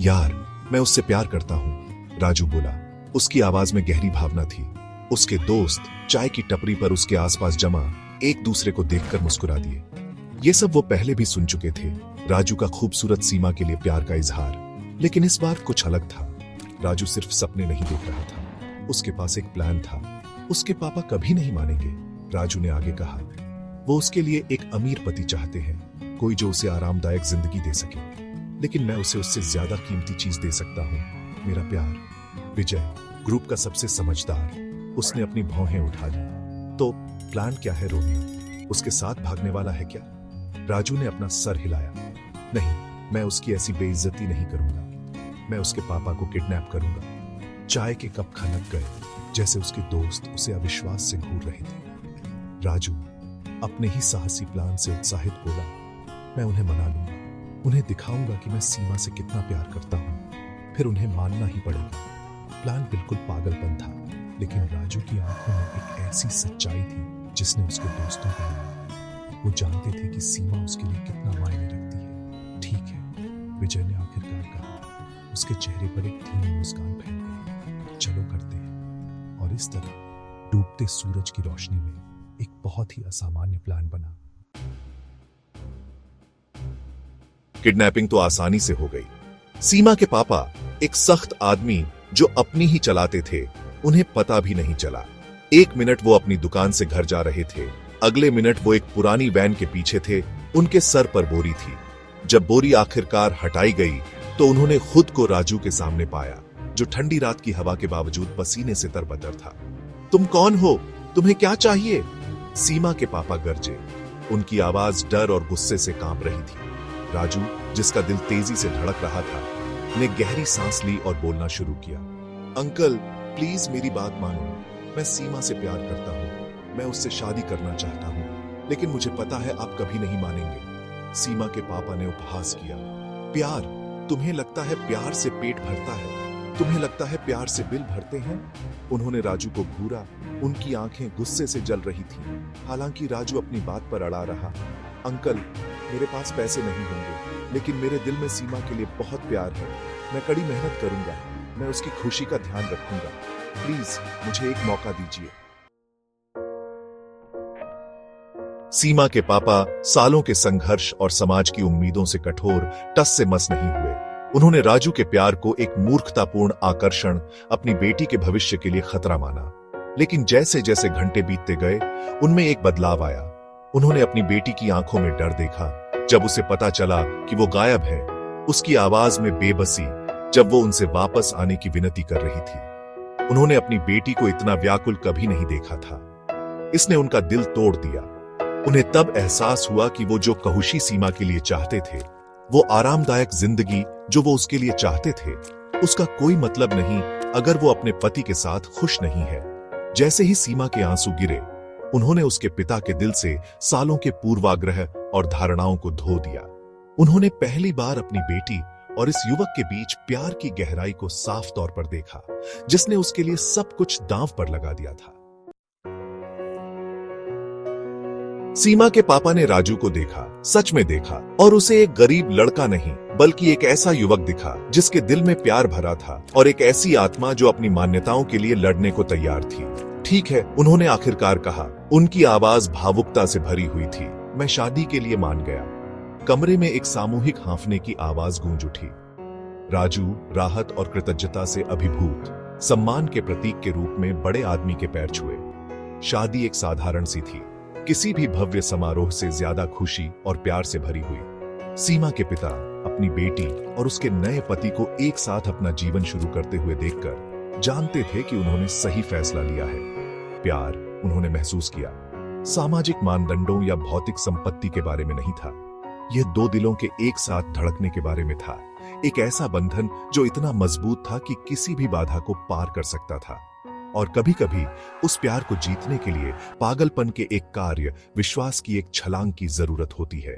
यार, मैं उससे प्यार करता हूँ, राजू बोला। उसकी आवाज में गहरी भावना थी। उसके दोस्त चाय की टपरी पर उसके आसपास जमा एक दूसरे को देखकर मुस्कुरा दिए। ये सब वो पहले भी सुन चुके थे, राजू का खूबसूरत सीमा के लिए प्यार का इजहार। लेकिन इस बार कुछ अलग था। राजू सिर्फ सपने नहीं देख रहा था, उसके पास एक प्लान था। उसके पापा कभी नहीं मानेंगे, राजू ने आगे कहा। वो उसके लिए एक अमीर पति चाहते हैं, कोई जो उसे आरामदायक जिंदगी दे सके। लेकिन मैं उसे उससे ज्यादा कीमती चीज दे सकता हूँ, मेरा प्यार। विजय, ग्रुप का सबसे समझदार, उसने अपनी भौहें उठा ली। तो प्लान क्या है रोमियो? उसके साथ भागने वाला है क्या? राजू ने अपना सर हिलाया। नहीं, मैं उसकी ऐसी बेइज्जती नहीं करूंगा। मैं उसके पापा को किडनैप करूंगा। चाय के कप खनक गए, जैसे उसके दोस्त उसे अविश्वास से घूर रहे थे। राजू अपने ही साहसी प्लान से उत्साहित बोला, मैं उन्हें मना लूंगा, उन्हें दिखाऊंगा कि मैं सीमा से कितना प्यार करता हूं, फिर उन्हें मानना ही पड़ेगा। प्लान बिल्कुल पागलपन था, लेकिन राजू की आंखों में एक ऐसी सच्चाई थी जिसने उसके दोस्तों को लिया। वो जानते थे कि सीमा उसके लिए कितना मायने रखती है। ठीक है, विजय ने आखिरकार कहा। उसके चेहरे पर एक धीमी मुस्कान फैल गई। चलो करते हैं। और इस तरह डूबते सूरज की रोशनी में एक बहुत ही असामान्य प्लान बना। किडनैपिंग तो आसानी से हो गई। सीमा के पापा, एक सख्त आदमी जो अपनी ही चलाते थे, उन्हें पता भी नहीं चला। एक मिनट वो अपनी दुकान से घर जा रहे थे, अगले मिनट वो एक पुरानी वैन के पीछे थे। उनके सर पर बोरी थी। जब बोरी आखिरकार हटाई गई तो उन्होंने खुद को राजू के सामने पाया, जो ठंडी रात की हवा के बावजूद पसीने से तरबतर था। तुम कौन हो? तुम्हें क्या चाहिए? सीमा के पापा गरजे। उनकी आवाज डर और गुस्से से कांप रही थी। राजू, जिसका दिल तेजी से धड़क रहा था, ने गहरी सांस ली और बोलना शुरू किया। अंकल, प्लीज मेरी बात मानो। मैं सीमा से प्यार करता हूँ, मैं उससे शादी करना चाहता हूँ, लेकिन मुझे पता है आप कभी नहीं मानेंगे। सीमा के पापा ने उपहास किया। प्यार? तुम्हें लगता है प्यार से पेट भरता है? तुम्हें लगता है प्यार से बिल भरते हैं? उन्होंने राजू को घूरा। उनकी आंखें गुस्से से जल रही थीं। हालांकि राजू अपनी बात पर अड़ा रहा। अंकल, मेरे पास पैसे नहीं होंगे, लेकिन मेरे दिल में सीमा के लिए बहुत प्यार है। मैं कड़ी मेहनत करूंगा, मैं उसकी खुशी का ध्यान रखूंगा। प्लीज मुझे एक मौका दीजिए। सीमा के पापा सालों के संघर्ष और समाज की उम्मीदों से कठोर टस से मस नहीं हुए। उन्होंने राजू के प्यार को एक मूर्खतापूर्ण आकर्षण, अपनी बेटी के भविष्य के लिए खतरा माना। लेकिन जैसे जैसे घंटे बीतते गए, उनमें एक बदलाव आया। उन्होंने अपनी बेटी की आंखों में डर देखा जब उसे पता चला कि वो गायब है। उसकी आवाज में बेबसी जब वो उनसे वापस आने की विनती कर रही थी। उन्होंने अपनी बेटी को इतना व्याकुल कभी नहीं देखा था। इसने उनका दिल तोड़ दिया। उन्हें तब एहसास हुआ कि वो जो कहुशी सीमा के लिए चाहते थे, वो आरामदायक जिंदगी जो वो उसके लिए चाहते थे, उसका कोई मतलब नहीं अगर वो अपने पति के साथ खुश नहीं है। जैसे ही सीमा के आंसू गिरे, उन्होंने उसके पिता के दिल से सालों के पूर्वाग्रह और धारणाओं को धो दिया। उन्होंने पहली बार अपनी बेटी और इस युवक के बीच प्यार की गहराई को साफ तौर पर देखा, जिसने उसके लिए सब कुछ दांव पर लगा दिया था। सीमा के पापा ने राजू को देखा, सच में देखा, और उसे एक गरीब लड़का नहीं बल्कि एक ऐसा युवक दिखा जिसके दिल में प्यार भरा था, और एक ऐसी आत्मा जो अपनी मान्यताओं के लिए लड़ने को तैयार थी। ठीक है, उन्होंने आखिरकार कहा। उनकी आवाज भावुकता से भरी हुई थी। मैं शादी के लिए मान गया। कमरे में एक सामूहिक हांफने की आवाज गूंज उठी। राजू राहत और कृतज्ञता से अभिभूत सम्मान के प्रतीक के रूप में बड़े आदमी के पैर छुए। शादी एक साधारण सी थी, किसी भी भव्य समारोह से ज्यादा खुशी और प्यार से भरी हुई। सीमा के पिता अपनी बेटी और उसके नए पति को एक साथ अपना जीवन शुरू करते हुए देखकर जानते थे कि उन्होंने सही फैसला लिया है। प्यार उन्होंने महसूस किया, सामाजिक मानदंडों या भौतिक संपत्ति के बारे में नहीं था। यह दो दिलों के एक साथ धड़कने के बारे में था, एक ऐसा बंधन जो इतना मजबूत था कि किसी भी बाधा को पार कर सकता था। और कभी कभी उस प्यार को जीतने के लिए पागलपन के एक कार्य, विश्वास की एक छलांग की जरूरत होती है।